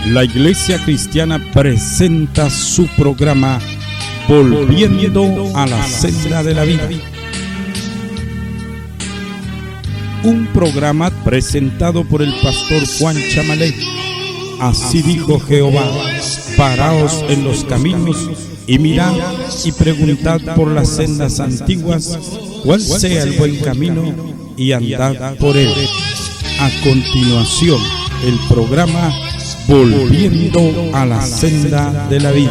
La Iglesia Cristiana presenta su programa Volviendo a la Senda de la Vida. Un programa presentado por el pastor Juan Chamaley. Así dijo Jehová: paraos en los caminos y mirad y preguntad por las sendas antiguas cuál sea el buen camino y andad por él. A continuación, el programa Volviendo a la Senda de la Vida.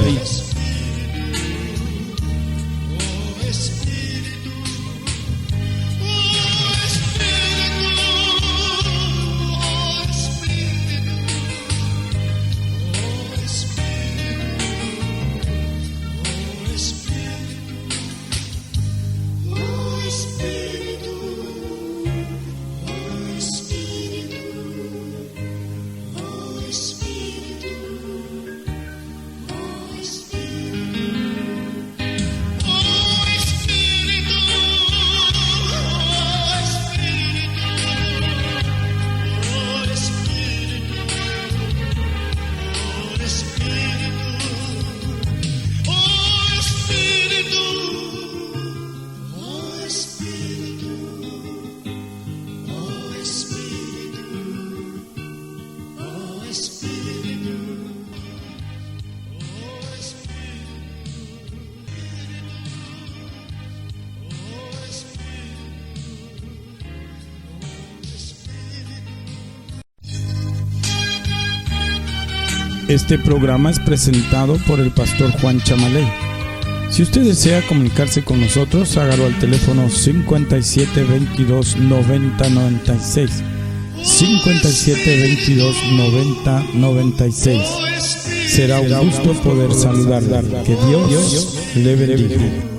Este programa es presentado por el pastor Juan Chamaley. Si usted desea comunicarse con nosotros, hágalo al teléfono 57 22 90 96. 57 22 90 96. Será un gusto poder saludarle. Que Dios le bendiga.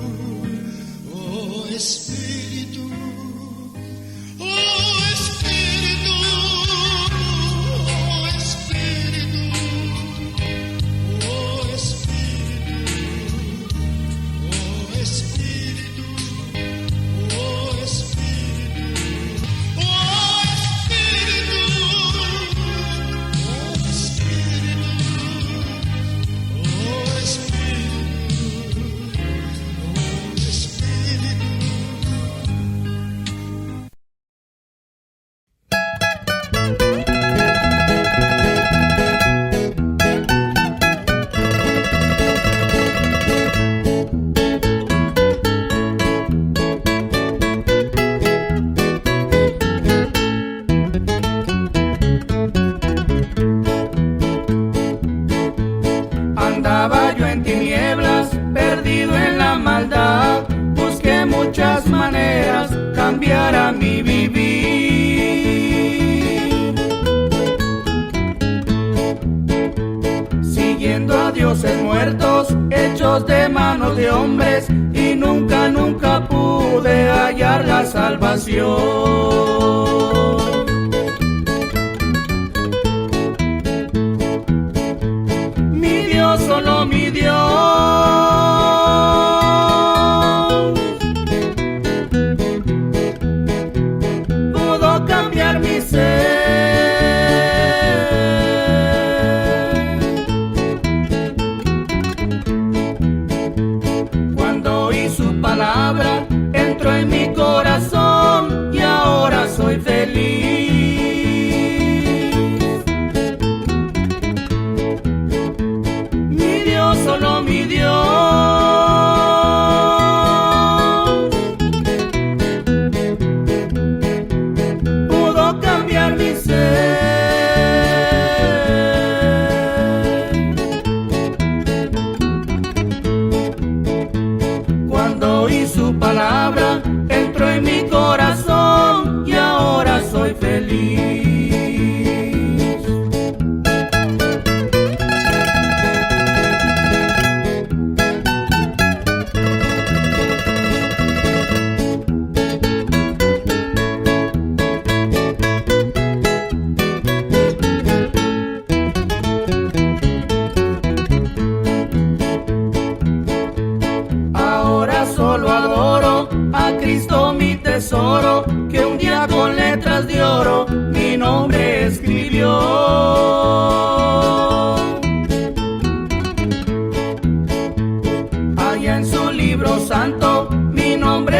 Que un día con letras de oro mi nombre escribió.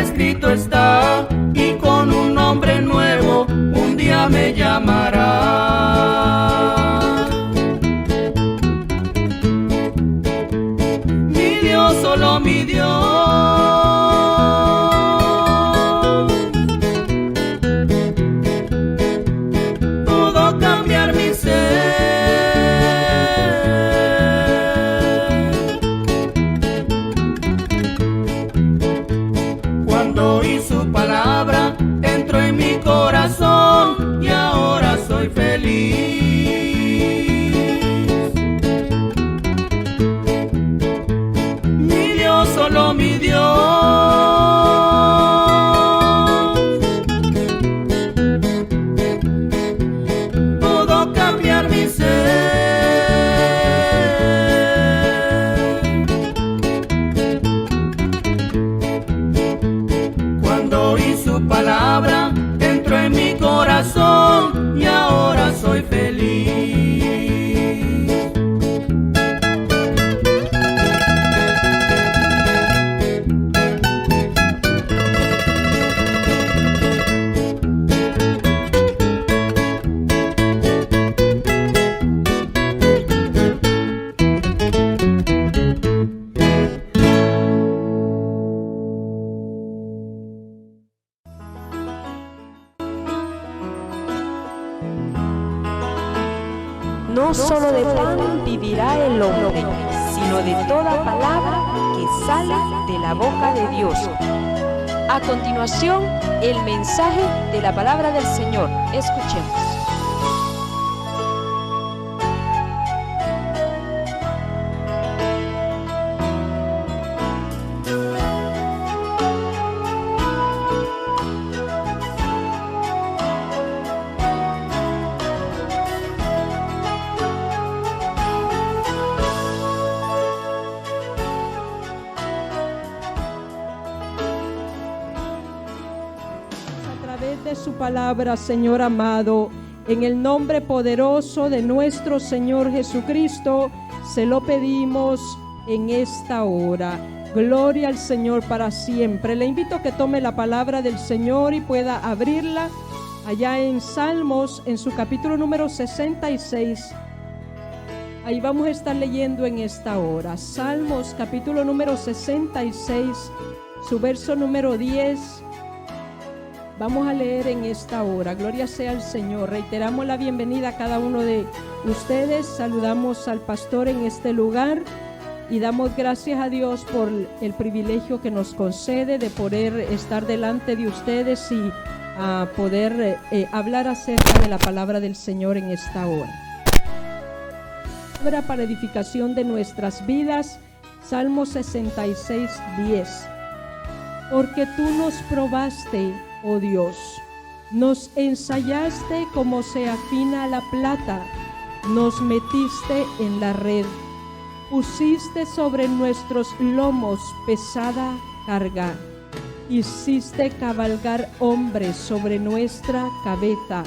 escrito está, y con un nombre nuevo un día me llamará. Mi Dios, solo mi Dios, pudo cambiar mi ser. Y su palabra entró en mi corazón y ahora soy feliz. Mi Dios, solo mi Dios, pudo cambiar mi ser. Y su palabra entró en mi corazón y ahora soy feliz. No solo de pan vivirá el hombre, sino de toda palabra que sale de la boca de Dios. A continuación, el mensaje de la palabra del Señor. Escuchemos. De su palabra, Señor amado, en el nombre poderoso de nuestro Señor Jesucristo, se lo pedimos en esta hora. Gloria al Señor para siempre. Le invito a que tome la palabra del Señor y pueda abrirla allá en Salmos, en su capítulo número 66. Ahí vamos a estar leyendo en esta hora. Salmos, capítulo número 66, su verso número 10. Vamos a leer en esta hora. Gloria sea al Señor. Reiteramos la bienvenida a cada uno de ustedes. Saludamos al pastor en este lugar y damos gracias a Dios por el privilegio que nos concede de poder estar delante de ustedes y poder hablar acerca de la palabra del Señor en esta hora. Palabra para edificación de nuestras vidas. Salmo 66, 10. Porque tú nos probaste, oh Dios, nos ensayaste como se afina la plata, nos metiste en la red, pusiste sobre nuestros lomos pesada carga, hiciste cabalgar hombres sobre nuestra cabeza,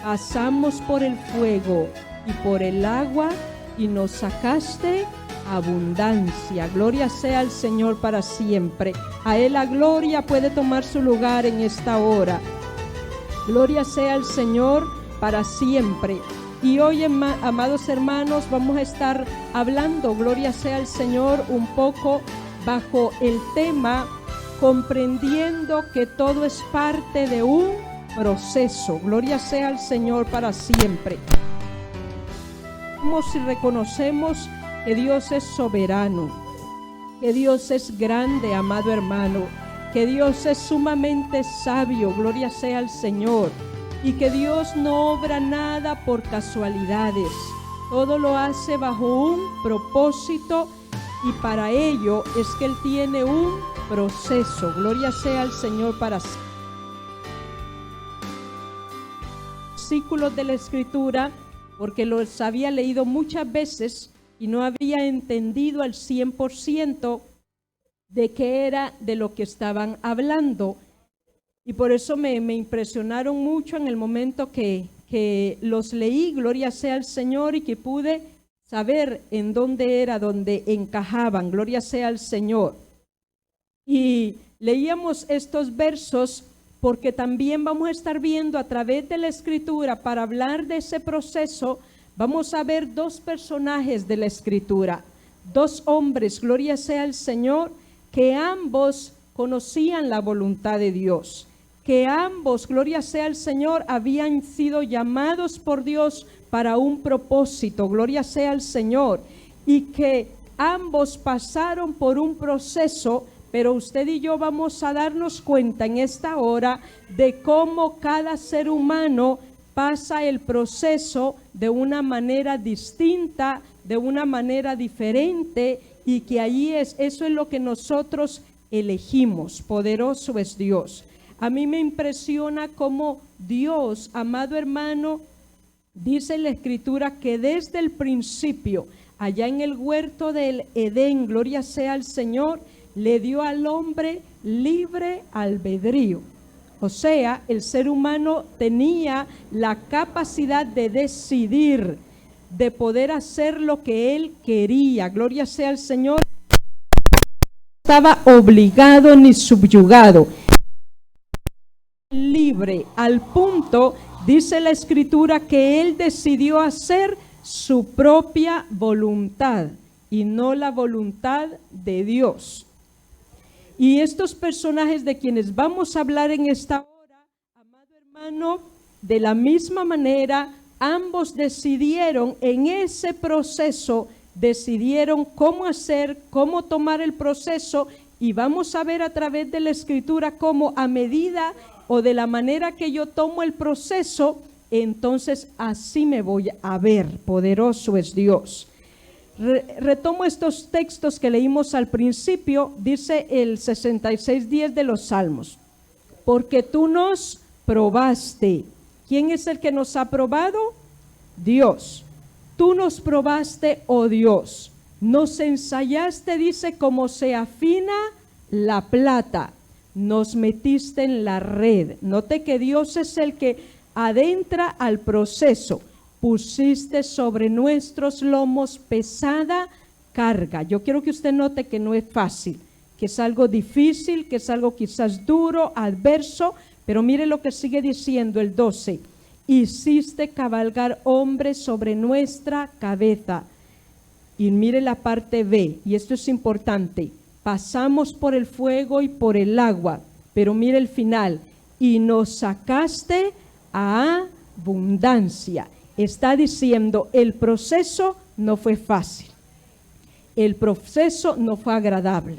pasamos por el fuego y por el agua y nos sacaste abundancia. Gloria sea al Señor para siempre. A Él la gloria puede tomar su lugar en esta hora. Gloria sea al Señor para siempre. Y hoy, amados hermanos, vamos a estar hablando, gloria sea al Señor, un poco bajo el tema comprendiendo que todo es parte de un proceso. Gloria sea al Señor para siempre. Y reconocemos que Dios es soberano, que Dios es grande, amado hermano, que Dios es sumamente sabio, gloria sea al Señor, y que Dios no obra nada por casualidades, todo lo hace bajo un propósito y para ello es que Él tiene un proceso, gloria sea al Señor para siempre. Versículos de la Escritura, porque los había leído muchas veces y no había entendido al 100% de qué era de lo que estaban hablando. Y por eso me impresionaron mucho en el momento que los leí, gloria sea al Señor, y que pude saber en dónde era, dónde encajaban, gloria sea al Señor. Y leíamos estos versos porque también vamos a estar viendo a través de la Escritura, para hablar de ese proceso, vamos a ver dos personajes de la Escritura, dos hombres, gloria sea al Señor, que ambos conocían la voluntad de Dios, que ambos, gloria sea al Señor, habían sido llamados por Dios para un propósito, gloria sea al Señor, y que ambos pasaron por un proceso. Pero usted y yo vamos a darnos cuenta en esta hora de cómo cada ser humano pasa el proceso de una manera distinta, de una manera diferente, y que allí eso es lo que nosotros elegimos. Poderoso es Dios. A mí me impresiona cómo Dios, amado hermano, dice en la Escritura que desde el principio, allá en el huerto del Edén, gloria sea al Señor, le dio al hombre libre albedrío. O sea, el ser humano tenía la capacidad de decidir, de poder hacer lo que él quería. Gloria sea al Señor. No estaba obligado ni subyugado. Libre, al punto, dice la Escritura, que él decidió hacer su propia voluntad y no la voluntad de Dios. Y estos personajes de quienes vamos a hablar en esta hora, amado hermano, de la misma manera, ambos decidieron en ese proceso, decidieron cómo hacer, cómo tomar el proceso, y vamos a ver a través de la Escritura cómo a medida o de la manera que yo tomo el proceso, entonces así me voy a ver. Poderoso es Dios. Retomo estos textos que leímos al principio. Dice el 66:10 de los Salmos: porque tú nos probaste. ¿Quién es el que nos ha probado? Dios. Tú nos probaste, oh Dios. Nos ensayaste, dice, como se afina la plata. Nos metiste en la red. Note que Dios es el que adentra al proceso. Pusiste sobre nuestros lomos pesada carga. Yo quiero que usted note que no es fácil, que es algo difícil, que es algo quizás duro, adverso, pero mire lo que sigue diciendo el 12. Hiciste cabalgar hombres sobre nuestra cabeza. Y mire la parte B, y esto es importante. Pasamos por el fuego y por el agua, pero mire el final. Y nos sacaste a abundancia. Está diciendo, el proceso no fue fácil, el proceso no fue agradable,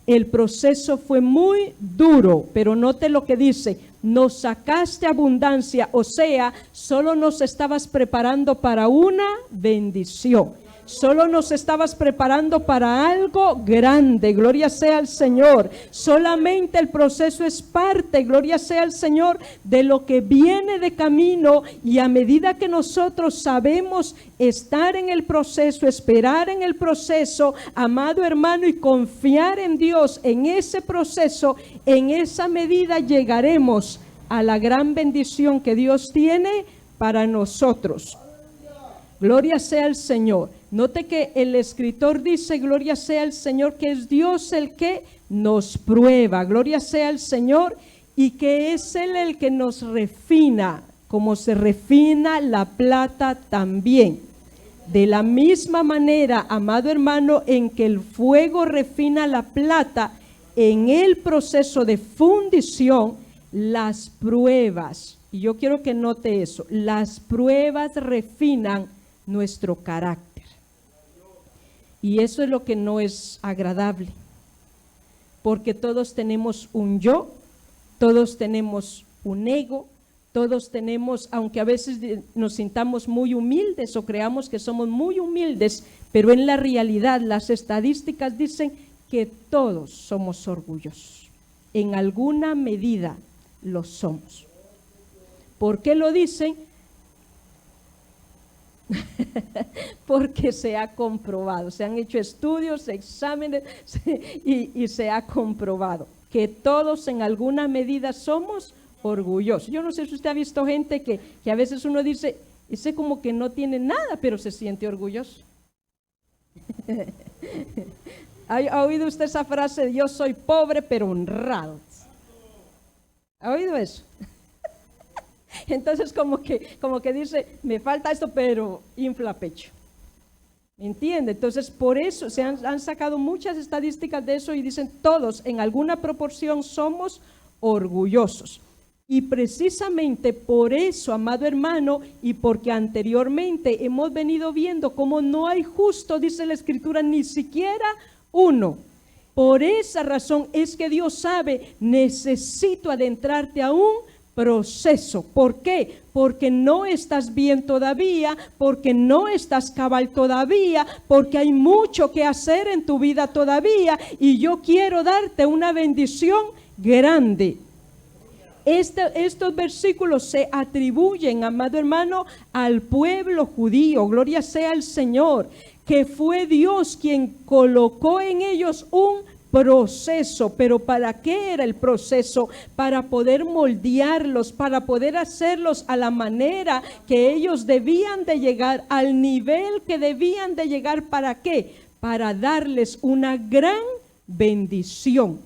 el proceso fue muy duro, pero note lo que dice, nos sacaste abundancia, o sea, solo nos estabas preparando para una bendición. Solo nos estabas preparando para algo grande, gloria sea al Señor. Solamente el proceso es parte, gloria sea al Señor, de lo que viene de camino. Y a medida que nosotros sabemos estar en el proceso, esperar en el proceso, amado hermano, y confiar en Dios en ese proceso, en esa medida llegaremos a la gran bendición que Dios tiene para nosotros. Gloria sea al Señor. Note que el escritor dice, gloria sea al Señor, que es Dios el que nos prueba. Gloria sea al Señor, y que es Él el que nos refina, como se refina la plata también. De la misma manera, amado hermano, en que el fuego refina la plata, en el proceso de fundición, las pruebas, y yo quiero que note eso, las pruebas refinan nuestro carácter. Y eso es lo que no es agradable, porque todos tenemos un yo, todos tenemos un ego, todos tenemos, aunque a veces nos sintamos muy humildes o creamos que somos muy humildes, pero en la realidad las estadísticas dicen que todos somos orgullosos. En alguna medida lo somos. ¿Por qué lo dicen? Porque se ha comprobado, se han hecho estudios, exámenes y se ha comprobado que todos en alguna medida somos orgullosos. Yo no sé si usted ha visto gente que a veces uno dice, ese como que no tiene nada, pero se siente orgulloso. ¿Ha oído usted esa frase? Yo soy pobre pero honrado. ¿Ha oído eso? Entonces como que dice, me falta esto, pero infla pecho. ¿Me entiende? Entonces por eso se han sacado muchas estadísticas de eso y dicen todos en alguna proporción somos orgullosos. Y precisamente por eso, amado hermano, y porque anteriormente hemos venido viendo cómo no hay justo, dice la Escritura, ni siquiera uno. Por esa razón es que Dios sabe, necesito adentrarte a un proceso. ¿Por qué? Porque no estás bien todavía, porque no estás cabal todavía, porque hay mucho que hacer en tu vida todavía y yo quiero darte una bendición grande. Estos versículos se atribuyen, amado hermano, al pueblo judío, gloria sea al Señor, que fue Dios quien colocó en ellos un proceso. Pero ¿para qué era el proceso? Para poder moldearlos, para poder hacerlos a la manera que ellos debían de llegar, al nivel que debían de llegar. ¿Para qué? Para darles una gran bendición.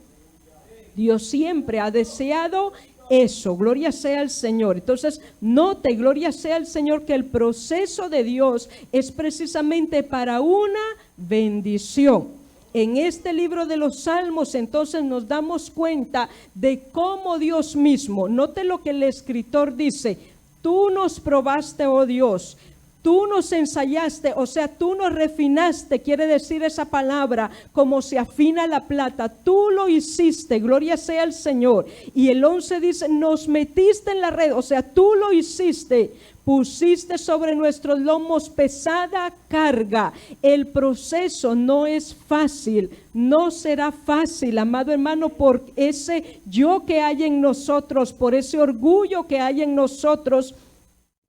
Dios siempre ha deseado eso, gloria sea al Señor. Entonces, note, gloria sea al Señor, que el proceso de Dios es precisamente para una bendición. En este libro de los Salmos, entonces, nos damos cuenta de cómo Dios mismo, note lo que el escritor dice: tú nos probaste, oh Dios, tú nos ensayaste, o sea, tú nos refinaste, quiere decir esa palabra, como se afina la plata. Tú lo hiciste, gloria sea al Señor. Y el 11 dice, nos metiste en la red, o sea, tú lo hiciste. Pusiste sobre nuestros lomos pesada carga. El proceso no es fácil, no será fácil, amado hermano, por ese yo que hay en nosotros, por ese orgullo que hay en nosotros,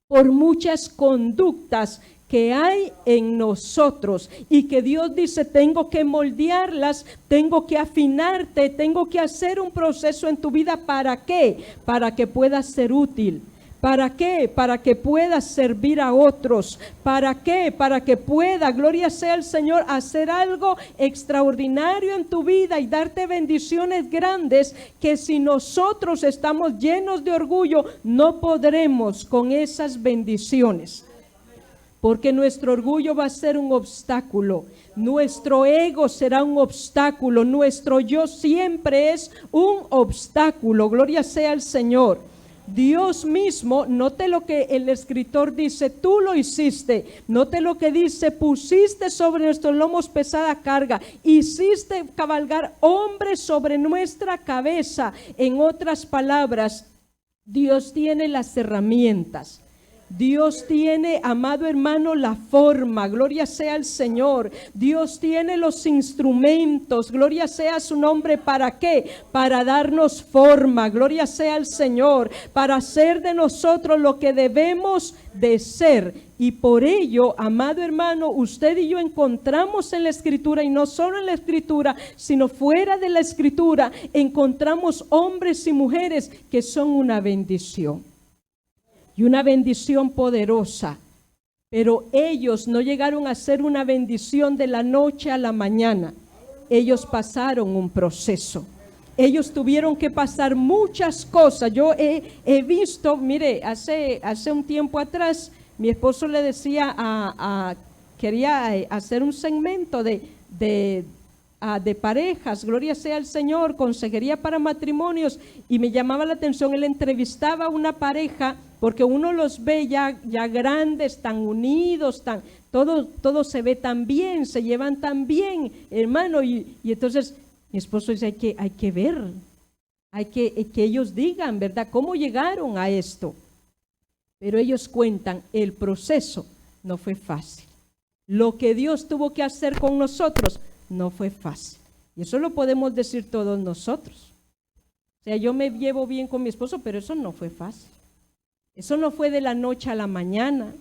por muchas conductas que hay en nosotros y que Dios dice, tengo que moldearlas, tengo que afinarte, tengo que hacer un proceso en tu vida. ¿Para qué? Para que puedas ser útil. ¿Para qué? Para que puedas servir a otros. ¿Para qué? Para que pueda, gloria sea al Señor, hacer algo extraordinario en tu vida y darte bendiciones grandes que si nosotros estamos llenos de orgullo, no podremos con esas bendiciones. Porque nuestro orgullo va a ser un obstáculo, nuestro ego será un obstáculo, nuestro yo siempre es un obstáculo, gloria sea al Señor. Dios mismo, note lo que el escritor dice, tú lo hiciste. Note lo que dice, pusiste sobre nuestros lomos pesada carga, hiciste cabalgar hombres sobre nuestra cabeza. En otras palabras, Dios tiene las herramientas. Dios tiene, amado hermano, la forma, gloria sea al Señor. Dios tiene los instrumentos, gloria sea su nombre. ¿Para qué? Para darnos forma, gloria sea al Señor, para hacer de nosotros lo que debemos de ser. Y por ello, amado hermano, usted y yo encontramos en la Escritura, y no solo en la Escritura, sino fuera de la Escritura, encontramos hombres y mujeres que son una bendición. Y una bendición poderosa, pero ellos no llegaron a ser una bendición de la noche a la mañana. Ellos pasaron un proceso. Ellos tuvieron que pasar muchas cosas. Yo he visto, mire, hace un tiempo atrás, mi esposo le decía quería hacer un segmento de parejas, gloria sea al Señor, consejería para matrimonios, y me llamaba la atención, él entrevistaba a una pareja, porque uno los ve ya grandes, tan unidos, todo se ve tan bien, se llevan tan bien, hermano, y entonces mi esposo dice, hay que ver, que ellos digan, ¿verdad?, cómo llegaron a esto. Pero ellos cuentan, el proceso no fue fácil. Lo que Dios tuvo que hacer con nosotros no fue fácil. Y eso lo podemos decir todos nosotros. O sea, yo me llevo bien con mi esposo, pero eso no fue fácil. Eso no fue de la noche a la mañana.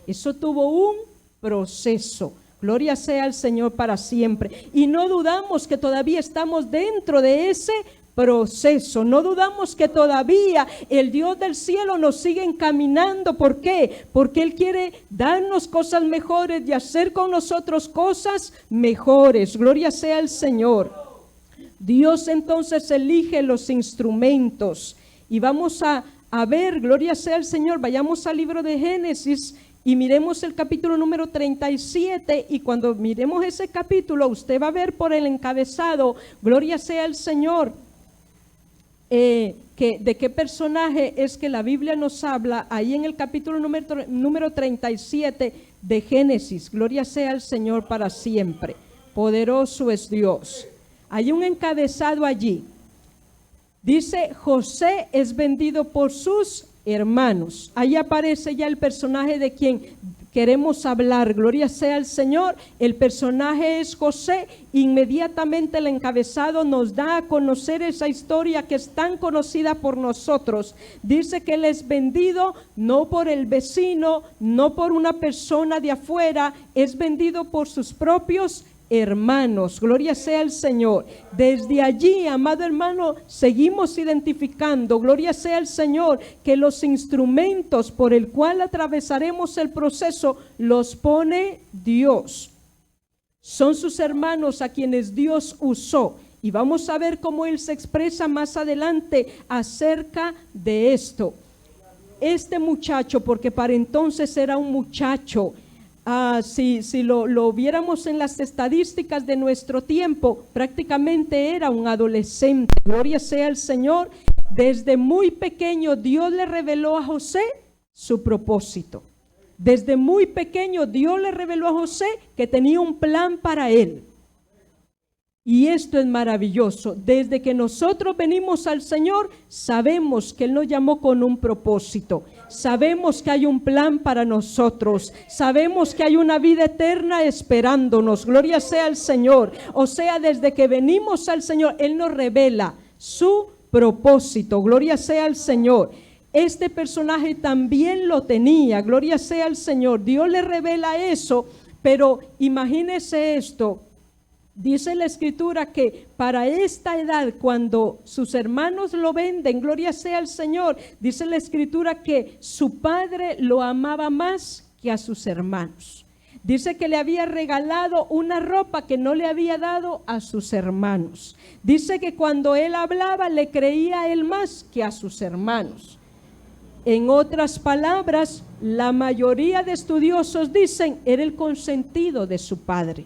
Eso tuvo un proceso. Gloria sea al Señor para siempre. Y no dudamos que todavía estamos dentro de ese proceso. No dudamos que todavía el Dios del cielo nos sigue encaminando. ¿Por qué? Porque Él quiere darnos cosas mejores y hacer con nosotros cosas mejores. Gloria sea al Señor. Dios entonces elige los instrumentos. Y vamos a ver, gloria sea al Señor, vayamos al libro de Génesis y miremos el capítulo número 37, y cuando miremos ese capítulo, usted va a ver por el encabezado, gloria sea al Señor, de qué personaje es que la Biblia nos habla, ahí en el capítulo número 37 de Génesis. Gloria sea al Señor para siempre, poderoso es Dios. Hay un encabezado allí, dice: José es vendido por sus hermanos. Ahí aparece ya el personaje de quien queremos hablar. Gloria sea al Señor. El personaje es José. Inmediatamente el encabezado nos da a conocer esa historia que es tan conocida por nosotros. Dice que él es vendido no por el vecino, no por una persona de afuera, es vendido por sus propios hermanos. Gloria sea al Señor. Desde allí, amado hermano, seguimos identificando, gloria sea al Señor, que los instrumentos por el cual atravesaremos el proceso los pone Dios. Son sus hermanos a quienes Dios usó, y vamos a ver cómo Él se expresa más adelante acerca de esto. Este muchacho, porque para entonces era un muchacho, si lo viéramos en las estadísticas de nuestro tiempo, prácticamente era un adolescente. Gloria sea al Señor. Desde muy pequeño Dios le reveló a José su propósito. Desde muy pequeño Dios le reveló a José que tenía un plan para él. Y esto es maravilloso. Desde que nosotros venimos al Señor, sabemos que Él nos llamó con un propósito. Sabemos que hay un plan para nosotros. Sabemos que hay una vida eterna esperándonos. Gloria sea al Señor. O sea, desde que venimos al Señor, Él nos revela su propósito. Gloria sea al Señor. Este personaje también lo tenía. Gloria sea al Señor. Dios le revela eso. Pero imagínese esto. Dice la Escritura que para esta edad, cuando sus hermanos lo venden, gloria sea al Señor, dice la Escritura que su padre lo amaba más que a sus hermanos. Dice que le había regalado una ropa que no le había dado a sus hermanos. Dice que cuando él hablaba le creía a él más que a sus hermanos. En otras palabras, la mayoría de estudiosos dicen, era el consentido de su padre.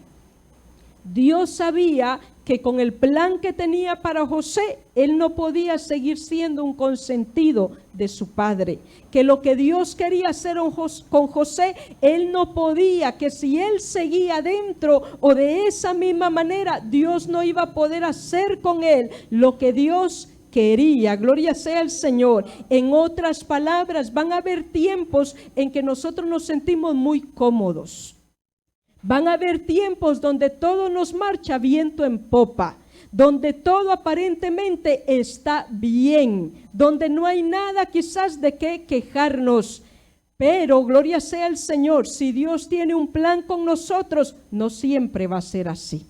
Dios sabía que con el plan que tenía para José, él no podía seguir siendo un consentido de su padre. Que lo que Dios quería hacer con José, él no podía, que si él seguía dentro o de esa misma manera, Dios no iba a poder hacer con él lo que Dios quería. Gloria sea al Señor. En otras palabras, van a haber tiempos en que nosotros nos sentimos muy cómodos. Van a haber tiempos donde todo nos marcha viento en popa, donde todo aparentemente está bien, donde no hay nada quizás de qué quejarnos. Pero gloria sea al Señor, si Dios tiene un plan con nosotros, no siempre va a ser así.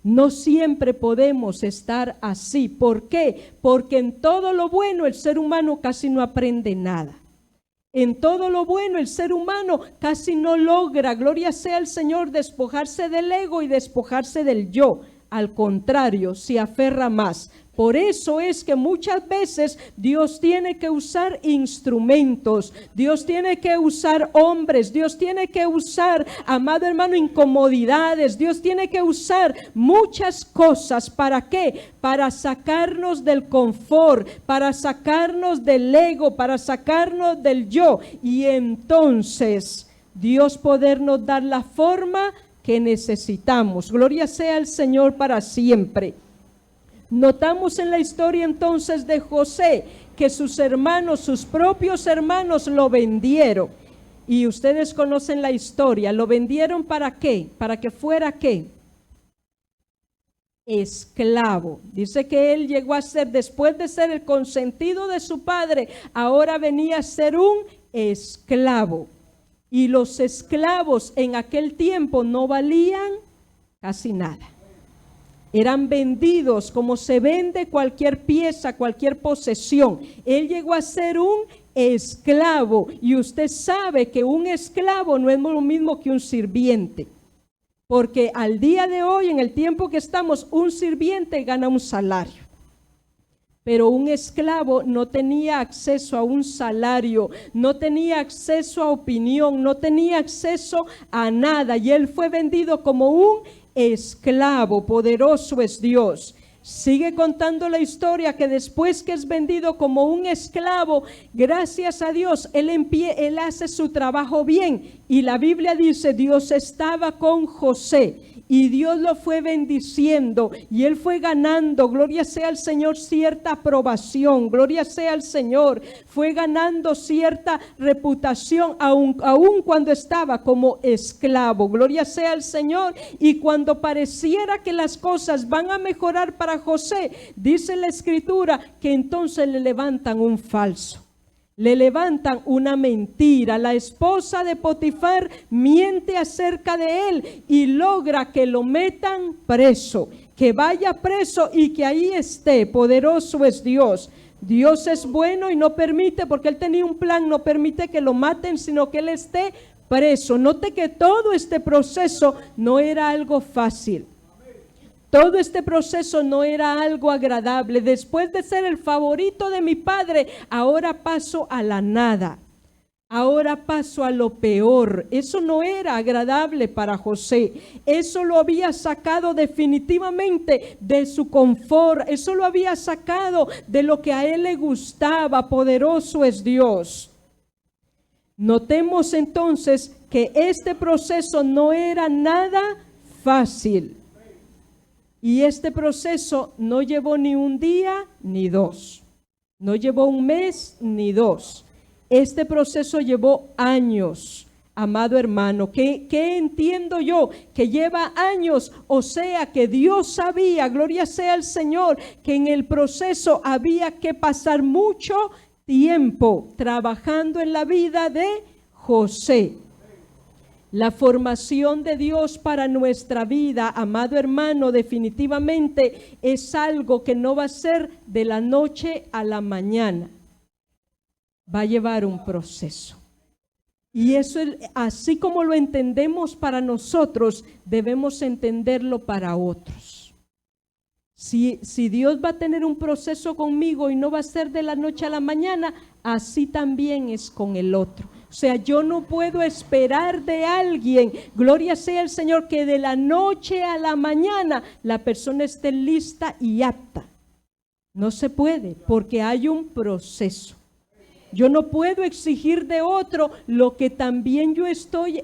No siempre podemos estar así. ¿Por qué? Porque en todo lo bueno el ser humano casi no aprende nada. En todo lo bueno el ser humano casi no logra, gloria sea al Señor, despojarse del ego y despojarse del yo. Al contrario, se aferra más. Por eso es que muchas veces Dios tiene que usar instrumentos, Dios tiene que usar hombres, Dios tiene que usar, amado hermano, incomodidades, Dios tiene que usar muchas cosas. ¿Para qué? Para sacarnos del confort, para sacarnos del ego, para sacarnos del yo. Y entonces Dios podernos dar la forma que necesitamos. Gloria sea al Señor para siempre. Notamos en la historia entonces de José que sus hermanos, sus propios hermanos lo vendieron. Y ustedes conocen la historia. ¿Lo vendieron para qué? ¿Para que fuera qué? Esclavo. Dice que él llegó a ser, después de ser el consentido de su padre, ahora venía a ser un esclavo. Y los esclavos en aquel tiempo no valían casi nada. Eran vendidos como se vende cualquier pieza, cualquier posesión. Él llegó a ser un esclavo, y usted sabe que un esclavo no es lo mismo que un sirviente, porque al día de hoy, en el tiempo que estamos, un sirviente gana un salario, pero un esclavo no tenía acceso a un salario, no tenía acceso a opinión, no tenía acceso a nada, y él fue vendido como un esclavo. Poderoso es Dios. Sigue contando la historia que después que es vendido como un esclavo, gracias a Dios, él hace su trabajo bien. Y la Biblia dice, Dios estaba con José y Dios lo fue bendiciendo y él fue ganando, gloria sea al Señor, cierta aprobación, gloria sea al Señor, fue ganando cierta reputación aun cuando estaba como esclavo, gloria sea al Señor. Y cuando pareciera que las cosas van a mejorar para José, dice la Escritura que entonces le levantan un falso. Le levantan una mentira. La esposa de Potifar miente acerca de él y logra que lo metan preso, que vaya preso y que ahí esté. Poderoso es Dios. Dios es bueno y no permite, porque él tenía un plan, no permite que lo maten, sino que él esté preso. Note que todo este proceso no era algo fácil. Todo este proceso no era algo agradable. Después de ser el favorito de mi padre, ahora paso a la nada. Ahora paso a lo peor. Eso no era agradable para José. Eso lo había sacado definitivamente de su confort. Eso lo había sacado de lo que a él le gustaba. Poderoso es Dios. Notemos entonces que este proceso no era nada fácil. Y este proceso no llevó ni un día ni dos. No llevó un mes ni dos. Este proceso llevó años, amado hermano. ¿Qué entiendo yo? Que lleva años, o sea que Dios sabía, gloria sea al Señor, que en el proceso había que pasar mucho tiempo trabajando en la vida de José. La formación de Dios para nuestra vida, amado hermano, definitivamente es algo que no va a ser de la noche a la mañana. Va a llevar un proceso. Y eso, así como lo entendemos para nosotros, debemos entenderlo para otros. Si Dios va a tener un proceso conmigo y no va a ser de la noche a la mañana, así también es con el otro. O sea, yo no puedo esperar de alguien, gloria sea el Señor, que de la noche a la mañana la persona esté lista y apta. No se puede, porque hay un proceso. Yo no puedo exigir de otro lo que también yo estoy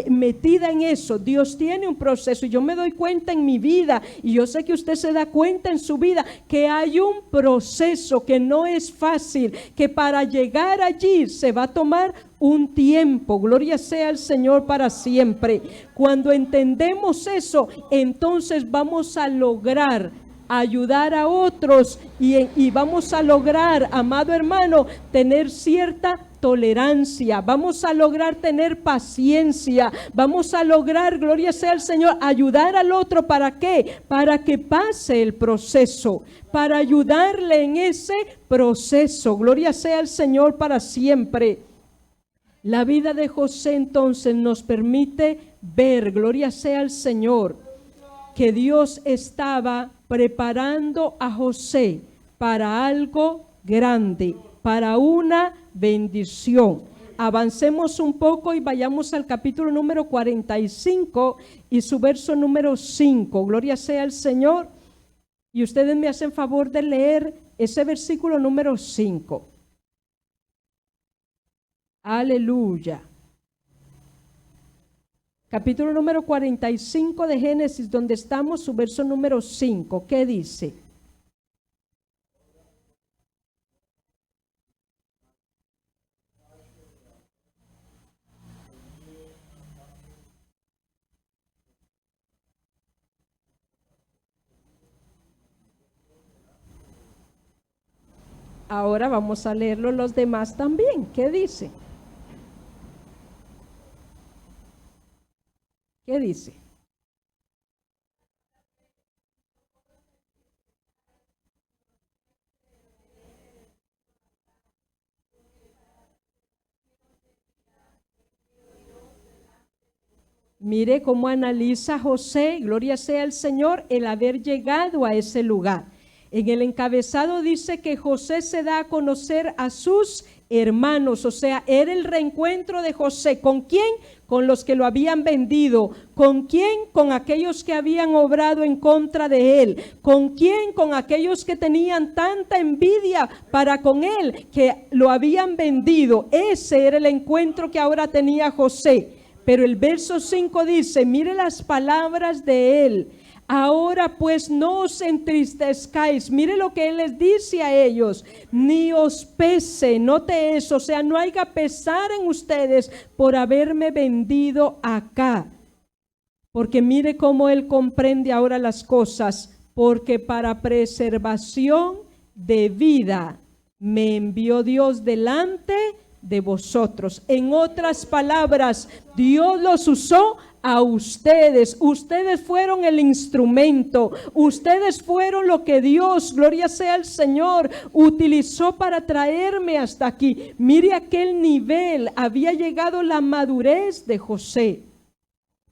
metida en eso. Dios tiene un proceso. Yo me doy cuenta en mi vida, y yo sé que usted se da cuenta en su vida, que hay un proceso que no es fácil, que para llegar allí se va a tomar un tiempo. Gloria sea al Señor para siempre. Cuando entendemos eso, entonces vamos a lograr ayudar a otros y vamos a lograr, amado hermano, tener cierta tolerancia, vamos a lograr tener paciencia, vamos a lograr, gloria sea al Señor, ayudar al otro. ¿Para qué? Para que pase el proceso, para ayudarle en ese proceso. Gloria sea al Señor para siempre. La vida de José entonces nos permite ver, gloria sea al Señor, que Dios estaba preparando a José para algo grande, para una bendición. Avancemos un poco y vayamos al capítulo número 45 y su verso número 5. Gloria sea al Señor. Y ustedes me hacen favor de leer ese versículo número 5. Aleluya. Capítulo número 45 de Génesis, donde estamos, su verso número 5. ¿Qué dice? Ahora vamos a leerlo los demás también. ¿Qué dice? ¿Qué dice? Mire cómo analiza José, gloria sea al Señor, el haber llegado a ese lugar. En el encabezado dice que José se da a conocer a sus hermanos, o sea, era el reencuentro de José. ¿Con quién? Con los que lo habían vendido. ¿Con quién? Con aquellos que habían obrado en contra de él. ¿Con quién? Con aquellos que tenían tanta envidia para con él, que lo habían vendido. Ese era el encuentro que ahora tenía José. Pero el verso 5 dice, mire las palabras de él. Ahora pues no os entristezcáis. Mire lo que él les dice a ellos. Ni os pese, note eso, o sea, no haya pesar en ustedes por haberme vendido acá. Porque mire cómo él comprende ahora las cosas. Porque para preservación de vida me envió Dios delante de vosotros. En otras palabras, Dios los usó a ustedes. Ustedes fueron el instrumento. Ustedes fueron lo que Dios, gloria sea al Señor, utilizó para traerme hasta aquí. Mire a aquel nivel había llegado la madurez de José.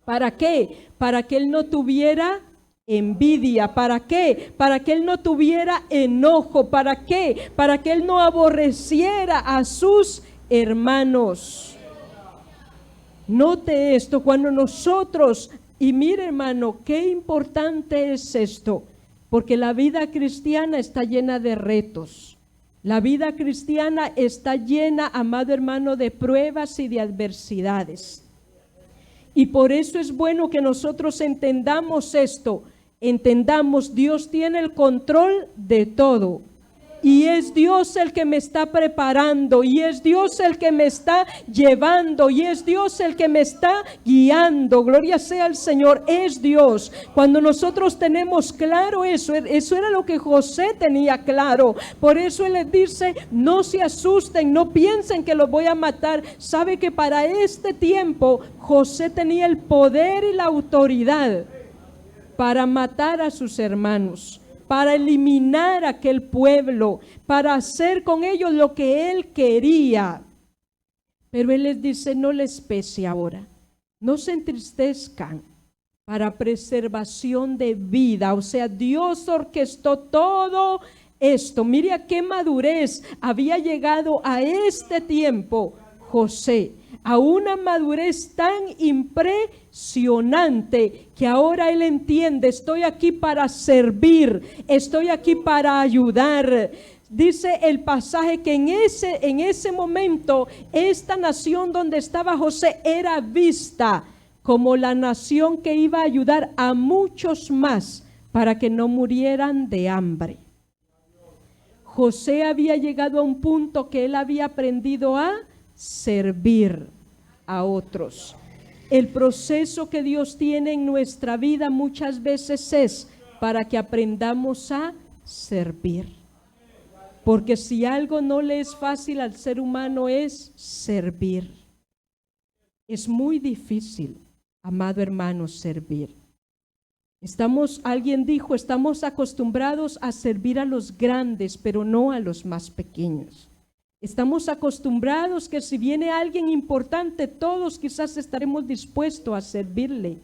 ¿Para qué? Para que él no tuviera envidia. ¿Para qué? Para que él no tuviera enojo. ¿Para qué? Para que él no aborreciera a sus hermanos. Note esto, cuando nosotros, y mire hermano, qué importante es esto, porque la vida cristiana está llena de retos. La vida cristiana está llena, amado hermano, de pruebas y de adversidades. Y por eso es bueno que nosotros entendamos esto, entendamos, Dios tiene el control de todo. Y es Dios el que me está preparando, y es Dios el que me está llevando, y es Dios el que me está guiando. Gloria sea al Señor, es Dios. Cuando nosotros tenemos claro eso era lo que José tenía claro. Por eso él les dice, no se asusten, no piensen que los voy a matar. Sabe que para este tiempo José tenía el poder y la autoridad para matar a sus hermanos, para eliminar aquel pueblo, para hacer con ellos lo que él quería. Pero él les dice, no les pese ahora, no se entristezcan, para preservación de vida. O sea, Dios orquestó todo esto. Mire a qué madurez había llegado a este tiempo José, a una madurez tan impresionante que ahora él entiende, estoy aquí para servir, estoy aquí para ayudar. Dice el pasaje que en ese momento esta nación donde estaba José era vista como la nación que iba a ayudar a muchos más para que no murieran de hambre. José había llegado a un punto que él había aprendido a servir a otros. El proceso que Dios tiene en nuestra vida muchas veces es para que aprendamos a servir. Porque si algo no le es fácil al ser humano es servir. Es muy difícil, amado hermano, servir. Alguien dijo, estamos acostumbrados a servir a los grandes, pero no a los más pequeños. Estamos acostumbrados que si viene alguien importante, todos quizás estaremos dispuestos a servirle,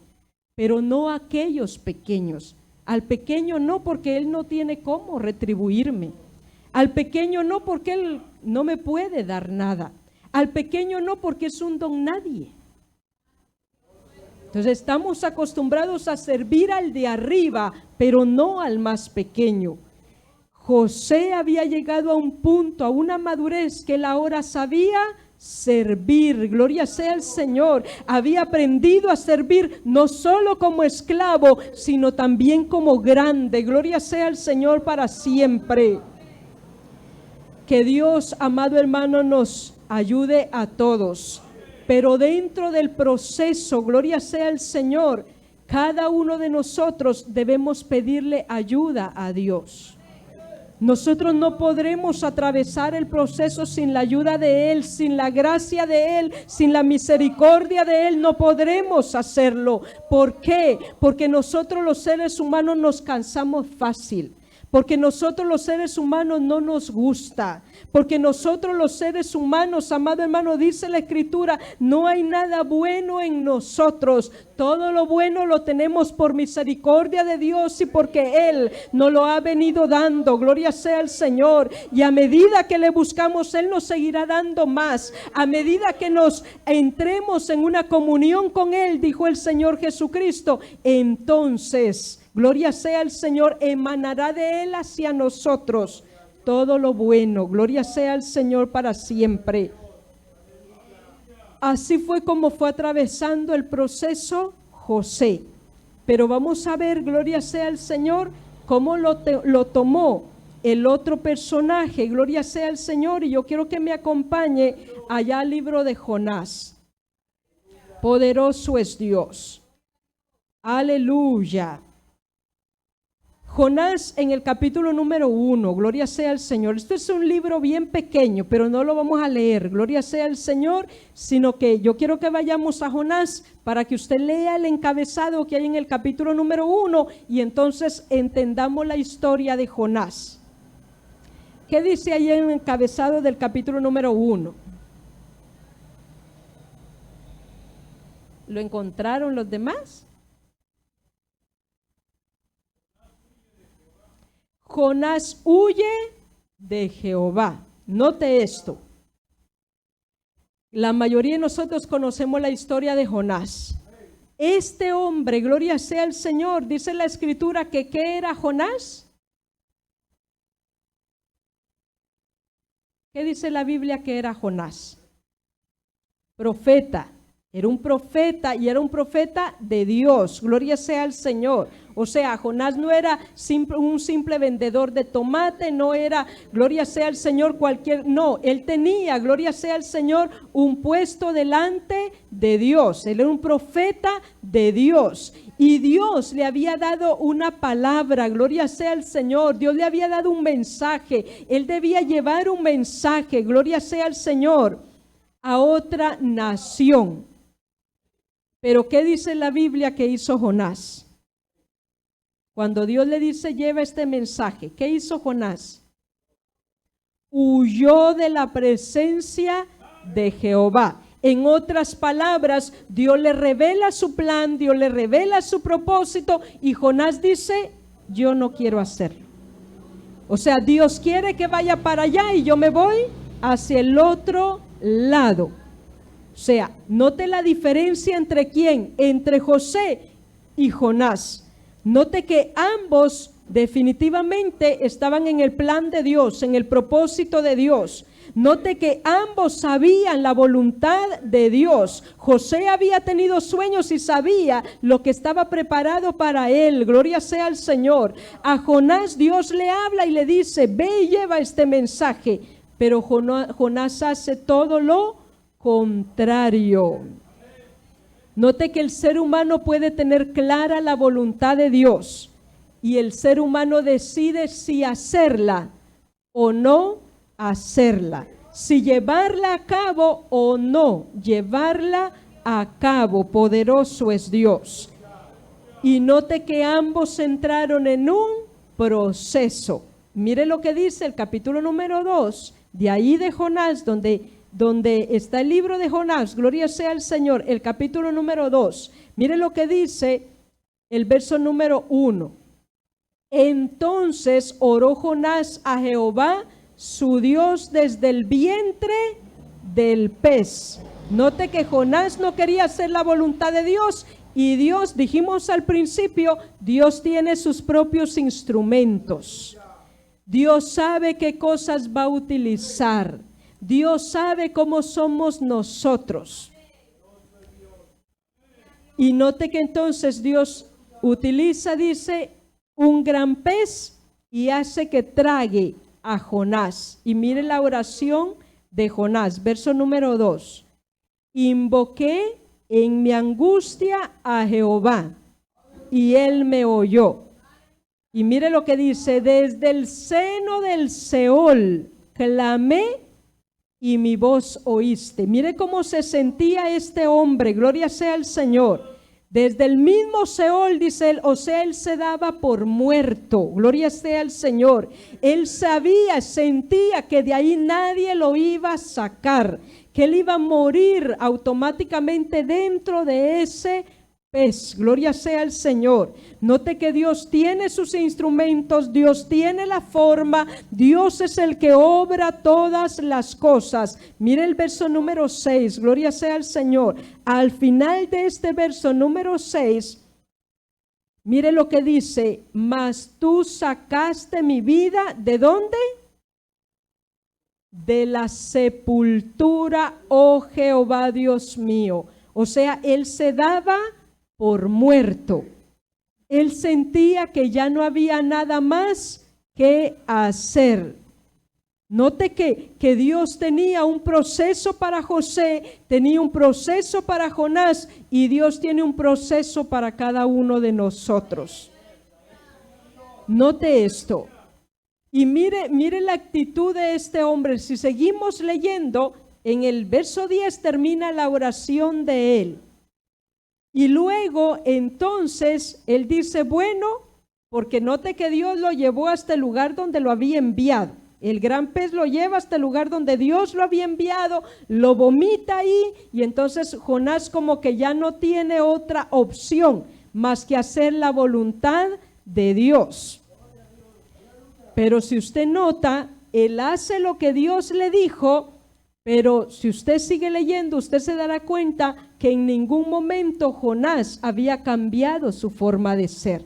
pero no a aquellos pequeños. Al pequeño no, porque él no tiene cómo retribuirme. Al pequeño no, porque él no me puede dar nada. Al pequeño no, porque es un don nadie. Entonces estamos acostumbrados a servir al de arriba, pero no al más pequeño. José había llegado a un punto, a una madurez que él ahora sabía servir. Gloria sea al Señor. Había aprendido a servir no solo como esclavo, sino también como grande. Gloria sea al Señor para siempre. Que Dios, amado hermano, nos ayude a todos. Pero dentro del proceso, gloria sea al Señor, cada uno de nosotros debemos pedirle ayuda a Dios. Nosotros no podremos atravesar el proceso sin la ayuda de Él, sin la gracia de Él, sin la misericordia de Él, no podremos hacerlo. ¿Por qué? Porque nosotros los seres humanos nos cansamos fácil. porque nosotros los seres humanos no nos gusta, porque nosotros los seres humanos, amado hermano, dice la Escritura, no hay nada bueno en nosotros, todo lo bueno lo tenemos por misericordia de Dios y porque Él nos lo ha venido dando, gloria sea al Señor, y a medida que le buscamos, Él nos seguirá dando más, a medida que nos entremos en una comunión con Él, dijo el Señor Jesucristo, entonces, gloria sea al Señor, emanará de Él hacia nosotros todo lo bueno. Gloria sea al Señor para siempre. Así fue como fue atravesando el proceso José. Pero vamos a ver, gloria sea al Señor, cómo lo tomó el otro personaje. Gloria sea al Señor. Y yo quiero que me acompañe allá al libro de Jonás. Poderoso es Dios. Aleluya. Jonás en el capítulo número 1, gloria sea al Señor. Este es un libro bien pequeño, pero no lo vamos a leer, gloria sea al Señor, sino que yo quiero que vayamos a Jonás para que usted lea el encabezado que hay en el capítulo número 1 y entonces entendamos la historia de Jonás. ¿Qué dice ahí en el encabezado del capítulo número 1? ¿Lo encontraron los demás? Jonás huye de Jehová. Note esto. La mayoría de nosotros conocemos la historia de Jonás. Este hombre, gloria sea al Señor, dice la Escritura que ¿qué era Jonás? ¿Qué dice la Biblia que era Jonás? Profeta. Era un profeta y era un profeta de Dios, gloria sea al Señor. O sea, Jonás no era un simple vendedor de tomate, no era, gloria sea al Señor, no, él tenía, gloria sea al Señor, un puesto delante de Dios. Él era un profeta de Dios y Dios le había dado una palabra, gloria sea al Señor. Dios le había dado un mensaje, él debía llevar un mensaje, gloria sea al Señor, a otra nación. Pero ¿qué dice la Biblia que hizo Jonás? Cuando Dios le dice, lleva este mensaje, ¿qué hizo Jonás? Huyó de la presencia de Jehová. En otras palabras, Dios le revela su plan, Dios le revela su propósito y Jonás dice, yo no quiero hacerlo. O sea, Dios quiere que vaya para allá y yo me voy hacia el otro lado. O sea, note la diferencia entre quién, entre José y Jonás. Note que ambos definitivamente estaban en el plan de Dios, en el propósito de Dios. Note que ambos sabían la voluntad de Dios. José había tenido sueños y sabía lo que estaba preparado para él. Gloria sea al Señor. A Jonás Dios le habla y le dice, ve y lleva este mensaje. Pero Jonás hace todo lo contrario. Note que el ser humano puede tener clara la voluntad de Dios y el ser humano decide si hacerla o no hacerla, si llevarla a cabo o no llevarla a cabo. Poderoso es Dios. Y note que ambos entraron en un proceso. Mire lo que dice el capítulo número 2 de ahí de Jonás, donde está el libro de Jonás, gloria sea al Señor, el capítulo número 2. Mire lo que dice el verso número 1. Entonces oró Jonás a Jehová, su Dios, desde el vientre del pez. Note que Jonás no quería hacer la voluntad de Dios y Dios, dijimos al principio, Dios tiene sus propios instrumentos. Dios sabe qué cosas va a utilizar. Dios sabe cómo somos nosotros. Y note que entonces Dios utiliza, dice, un gran pez y hace que trague a Jonás. Y mire la oración de Jonás, verso número 2. Invoqué en mi angustia a Jehová y él me oyó. Y mire lo que dice, desde el seno del Seol clamé y mi voz oíste. Mire cómo se sentía este hombre, gloria sea al Señor. Desde el mismo Seol, dice él, o sea, él se daba por muerto. Gloria sea al Señor. Él sabía, sentía que de ahí nadie lo iba a sacar, que él iba a morir automáticamente dentro de ese pez. Gloria sea al Señor. Note que Dios tiene sus instrumentos, Dios tiene la forma, Dios es el que obra todas las cosas. Mire el verso número 6, gloria sea al Señor. Al final de este verso número 6, mire lo que dice: mas tú sacaste mi vida, ¿de dónde? De la sepultura, oh Jehová Dios mío. O sea, él se daba por muerto. Él sentía que ya no había nada más que hacer. Note que Dios tenía un proceso para José, tenía un proceso para Jonás, y Dios tiene un proceso para cada uno de nosotros. Note esto. Y mire la actitud de este hombre. Si seguimos leyendo, en el verso 10 termina la oración de él. Y luego entonces él dice, bueno, porque note que Dios lo llevó hasta el lugar donde lo había enviado. El gran pez lo lleva hasta el lugar donde Dios lo había enviado, lo vomita ahí, y entonces Jonás como que ya no tiene otra opción más que hacer la voluntad de Dios. Pero si usted nota, él hace lo que Dios le dijo. Pero si usted sigue leyendo, usted se dará cuenta que en ningún momento Jonás había cambiado su forma de ser.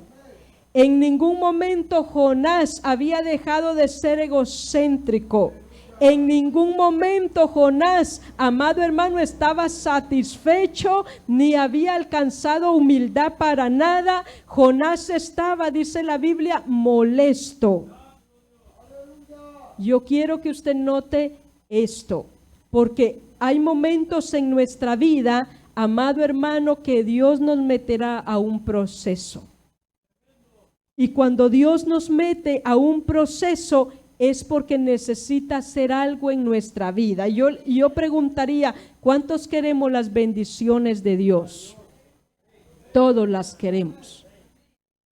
En ningún momento Jonás había dejado de ser egocéntrico. En ningún momento Jonás, amado hermano, estaba satisfecho ni había alcanzado humildad para nada. Jonás estaba, dice la Biblia, molesto. Yo quiero que usted note esto. Porque hay momentos en nuestra vida, amado hermano, que Dios nos meterá a un proceso. Y cuando Dios nos mete a un proceso es porque necesita hacer algo en nuestra vida. Yo preguntaría, ¿cuántos queremos las bendiciones de Dios? Todos las queremos.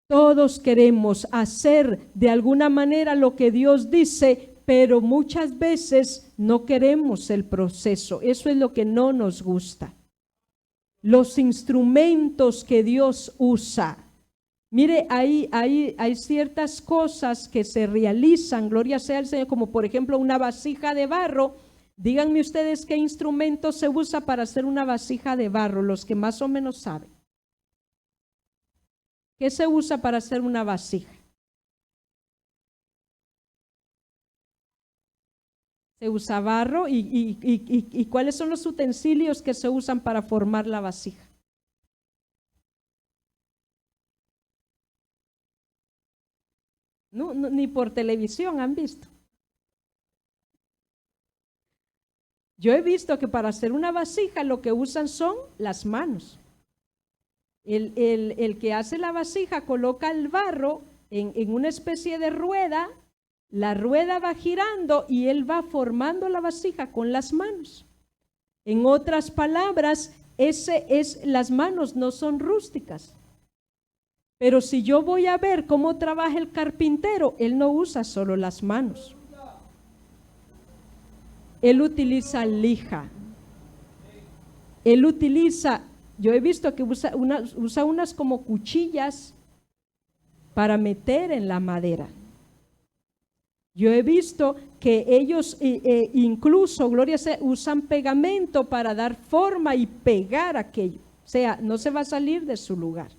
Todos queremos hacer de alguna manera lo que Dios dice, pero muchas veces no queremos el proceso. Eso es lo que no nos gusta. Los instrumentos que Dios usa. Mire, hay ciertas cosas que se realizan, gloria sea al Señor, como por ejemplo una vasija de barro. Díganme ustedes qué instrumento se usa para hacer una vasija de barro, los que más o menos saben. ¿Qué se usa para hacer una vasija? Se usa barro y ¿cuáles son los utensilios que se usan para formar la vasija? No, ni por televisión han visto. Yo he visto que para hacer una vasija lo que usan son las manos. El que hace la vasija coloca el barro en una especie de rueda. La rueda va girando y él va formando la vasija con las manos. En otras palabras, las manos no son rústicas. Pero si yo voy a ver cómo trabaja el carpintero, él no usa solo las manos. Él utiliza lija. Él utiliza, yo he visto que usa unas como cuchillas para meter en la madera. Yo he visto que ellos incluso, gloria sea, usan pegamento para dar forma y pegar aquello. O sea, no se va a salir de su lugar.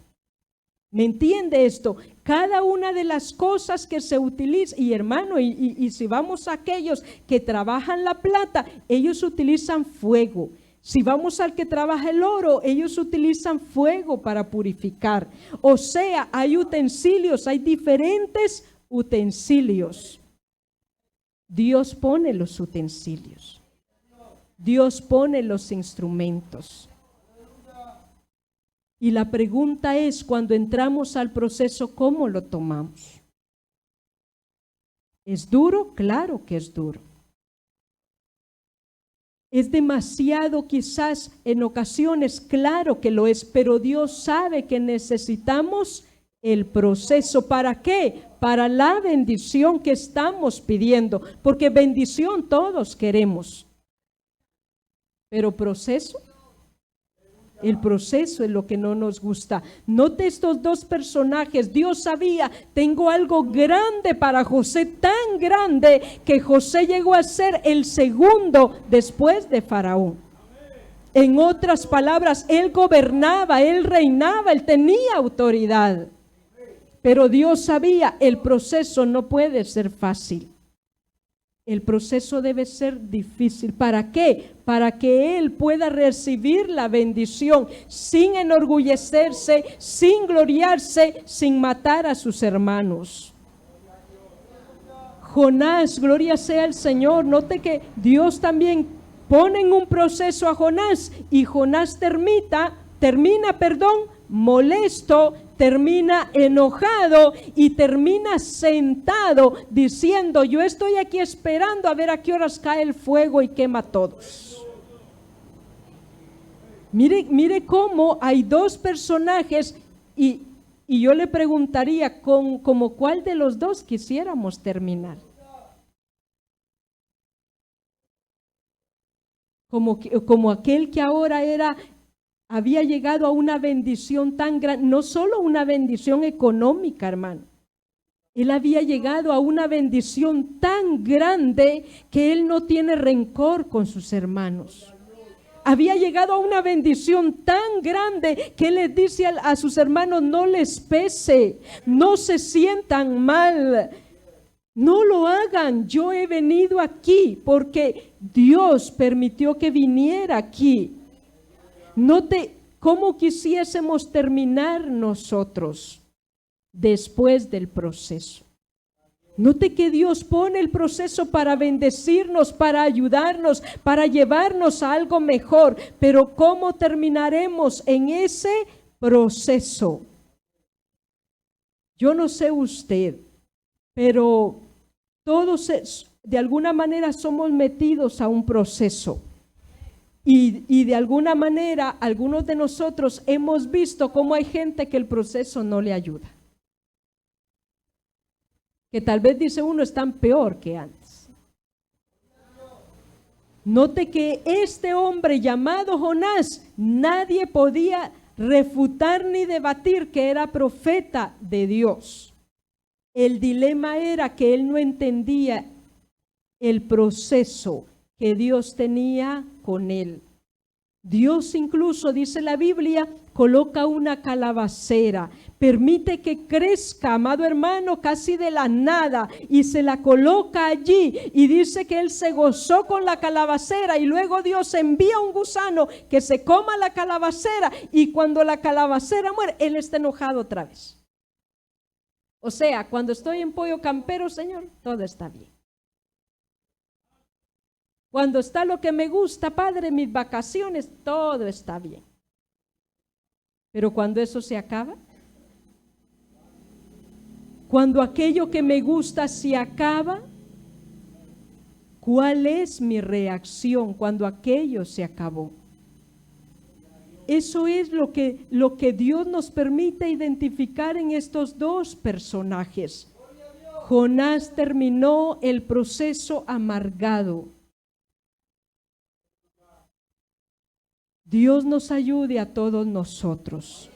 ¿Me entiende esto? Cada una de las cosas que se utiliza, y hermano, y si vamos a aquellos que trabajan la plata, ellos utilizan fuego. Si vamos al que trabaja el oro, ellos utilizan fuego para purificar. O sea, hay utensilios, hay diferentes utensilios. Dios pone los utensilios. Dios pone los instrumentos. Y la pregunta es, cuando entramos al proceso, ¿cómo lo tomamos? ¿Es duro? Claro que es duro. Es demasiado quizás en ocasiones, claro que lo es, pero Dios sabe que necesitamos el proceso. ¿Para qué? Para la bendición que estamos pidiendo, porque bendición todos queremos. Pero proceso, el proceso es lo que no nos gusta. Note estos dos personajes. Dios sabía, tengo algo grande para José, tan grande que José llegó a ser el segundo después de Faraón. En otras palabras, él gobernaba, él reinaba, él tenía autoridad. Pero Dios sabía, el proceso no puede ser fácil. El proceso debe ser difícil. ¿Para qué? Para que él pueda recibir la bendición sin enorgullecerse, sin gloriarse, sin matar a sus hermanos. Jonás, gloria sea al Señor. Note que Dios también pone en un proceso a Jonás y Jonás termina, molesto, termina enojado y termina sentado diciendo: yo estoy aquí esperando a ver a qué horas cae el fuego y quema a todos. Mire cómo hay dos personajes y yo le preguntaría como cuál de los dos quisiéramos terminar. Como aquel que ahora había llegado a una bendición tan grande, no solo una bendición económica, hermano. Él había llegado a una bendición tan grande que él no tiene rencor con sus hermanos. Había llegado a una bendición tan grande que él les dice a sus hermanos: no les pese, no se sientan mal, no lo hagan. Yo he venido aquí porque Dios permitió que viniera aquí. Note cómo quisiésemos terminar nosotros después del proceso. Note que Dios pone el proceso para bendecirnos, para ayudarnos, para llevarnos a algo mejor. Pero ¿cómo terminaremos en ese proceso? Yo no sé usted, pero todos de alguna manera somos metidos a un proceso. Y de alguna manera, algunos de nosotros hemos visto cómo hay gente que el proceso no le ayuda. Que tal vez, dice uno, están peor que antes. Note que este hombre llamado Jonás, nadie podía refutar ni debatir que era profeta de Dios. El dilema era que él no entendía el proceso que Dios tenía con él. Dios incluso, dice la Biblia, coloca una calabacera, permite que crezca, amado hermano, casi de la nada, y se la coloca allí, y dice que él se gozó con la calabacera, y luego Dios envía un gusano que se coma la calabacera, y cuando la calabacera muere, él está enojado otra vez. O sea, cuando estoy en pollo campero, Señor, todo está bien. Cuando está lo que me gusta, Padre, mis vacaciones, todo está bien. Pero cuando eso se acaba, cuando aquello que me gusta se acaba, ¿cuál es mi reacción cuando aquello se acabó? Eso es lo que Dios nos permite identificar en estos dos personajes. Jonás terminó el proceso amargado. Dios nos ayude a todos nosotros,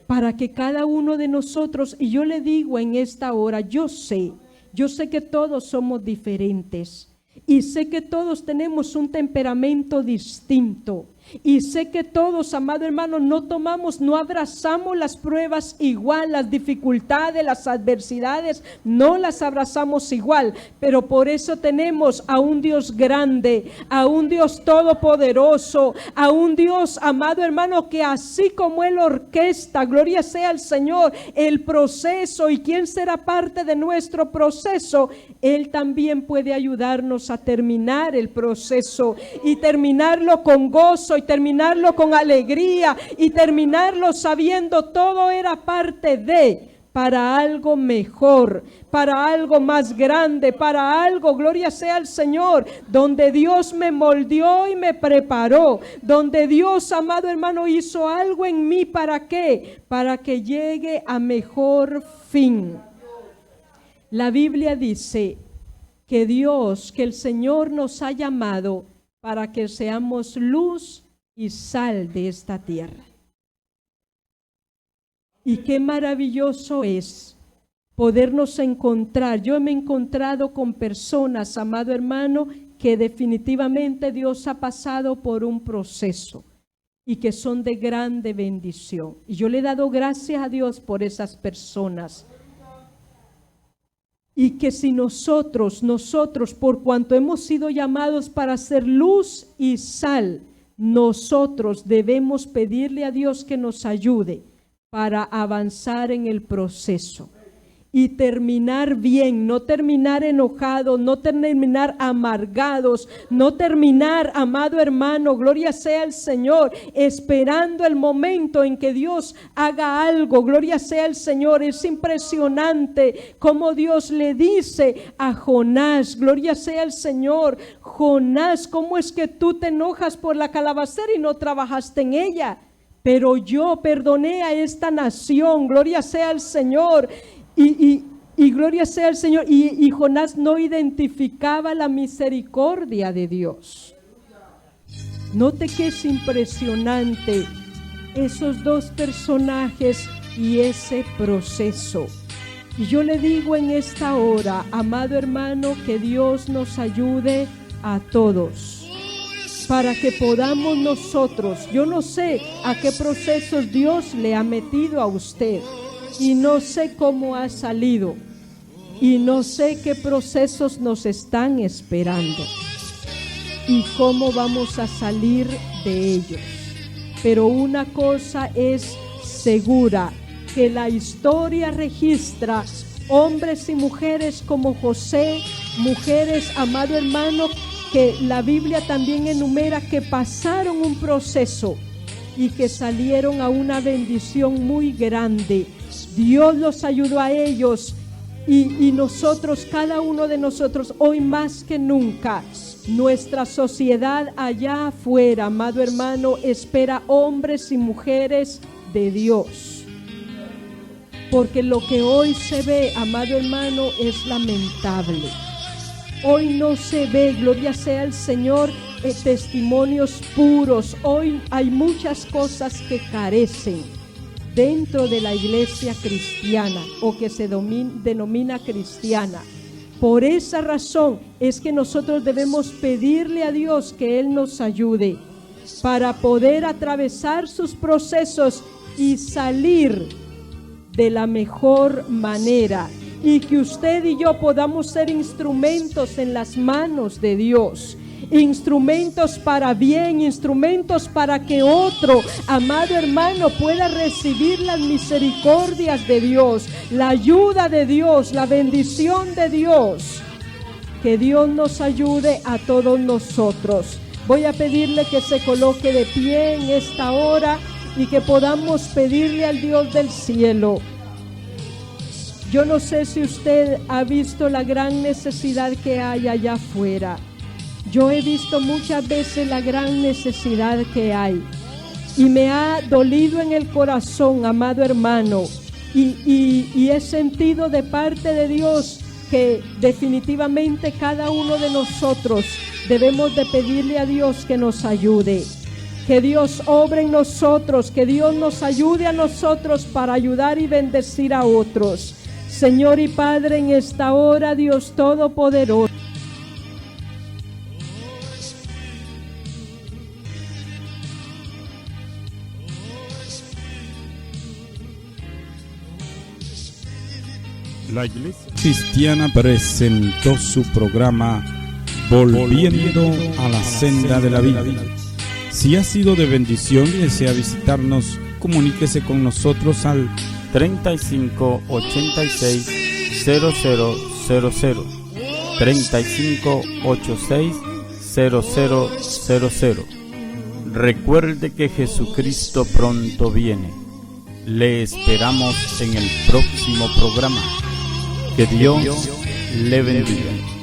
para que cada uno de nosotros, y yo le digo en esta hora, yo sé que todos somos diferentes, y sé que todos tenemos un temperamento distinto, y sé que todos, amado hermano, no abrazamos las pruebas igual, las dificultades, las adversidades, no las abrazamos igual, pero por eso tenemos a un Dios grande, a un Dios todopoderoso, a un Dios, amado hermano, que así como Él orquesta, gloria sea al Señor, el proceso, y quién será parte de nuestro proceso, Él también puede ayudarnos a terminar el proceso y terminarlo con gozo y terminarlo con alegría y terminarlo sabiendo todo era parte de, para algo mejor, para algo más grande, para algo, gloria sea al Señor, donde Dios me moldeó y me preparó, donde Dios, amado hermano, hizo algo en mí. ¿Para qué? Para que llegue a mejor fin. La Biblia dice que Dios, que el Señor nos ha llamado para que seamos luz y sal de esta tierra. Y qué maravilloso es podernos encontrar. Yo me he encontrado con personas, amado hermano, que definitivamente Dios ha pasado por un proceso y que son de grande bendición. Y yo le he dado gracias a Dios por esas personas. Y que si nosotros, por cuanto hemos sido llamados para ser luz y sal, nosotros debemos pedirle a Dios que nos ayude para avanzar en el proceso y terminar bien, no terminar enojados, no terminar amargados, no terminar, amado hermano, gloria sea al Señor, esperando el momento en que Dios haga algo. Gloria sea al Señor. Es impresionante cómo Dios le dice a Jonás, gloria sea al Señor: Jonás, ¿cómo es que tú te enojas por la calabacera y no trabajaste en ella? Pero yo perdoné a esta nación, gloria sea al Señor. Y gloria sea al Señor. Y Jonás no identificaba la misericordia de Dios. Note que es impresionante esos dos personajes y ese proceso. Y yo le digo en esta hora, amado hermano, que Dios nos ayude a todos para que podamos nosotros, yo no sé a qué procesos Dios le ha metido a usted y no sé cómo ha salido y no sé qué procesos nos están esperando y cómo vamos a salir de ellos. Pero una cosa es segura, que la historia registra hombres y mujeres como José, mujeres, amado hermano, que la Biblia también enumera que pasaron un proceso y que salieron a una bendición muy grande. Dios los ayudó a ellos y nosotros, cada uno de nosotros, hoy más que nunca, nuestra sociedad allá afuera, amado hermano, espera hombres y mujeres de Dios. Porque lo que hoy se ve, amado hermano, es lamentable. Hoy no se ve, gloria sea al Señor, testimonios puros. Hoy hay muchas cosas que carecen dentro de la iglesia cristiana o que se denomina cristiana. Por esa razón es que nosotros debemos pedirle a Dios que Él nos ayude para poder atravesar sus procesos y salir de la mejor manera. Y que usted y yo podamos ser instrumentos en las manos de Dios, instrumentos para bien, instrumentos para que otro, amado hermano, pueda recibir las misericordias de Dios, la ayuda de Dios, la bendición de Dios. Que Dios nos ayude a todos nosotros. Voy a pedirle que se coloque de pie en esta hora y que podamos pedirle al Dios del cielo. Yo no sé si usted ha visto la gran necesidad que hay allá afuera. Yo he visto muchas veces la gran necesidad que hay y me ha dolido en el corazón, amado hermano, y he sentido de parte de Dios que definitivamente cada uno de nosotros debemos de pedirle a Dios que nos ayude. Que Dios obre en nosotros, que Dios nos ayude a nosotros para ayudar y bendecir a otros. Señor y Padre, en esta hora, Dios Todopoderoso, la Iglesia Cristiana presentó su programa Volviendo a la Senda de la Vida. Si ha sido de bendición y desea visitarnos, comuníquese con nosotros al 35 86 0000 35 86 0000. Recuerde que Jesucristo pronto viene. Le esperamos en el próximo programa. Que Dios le bendiga.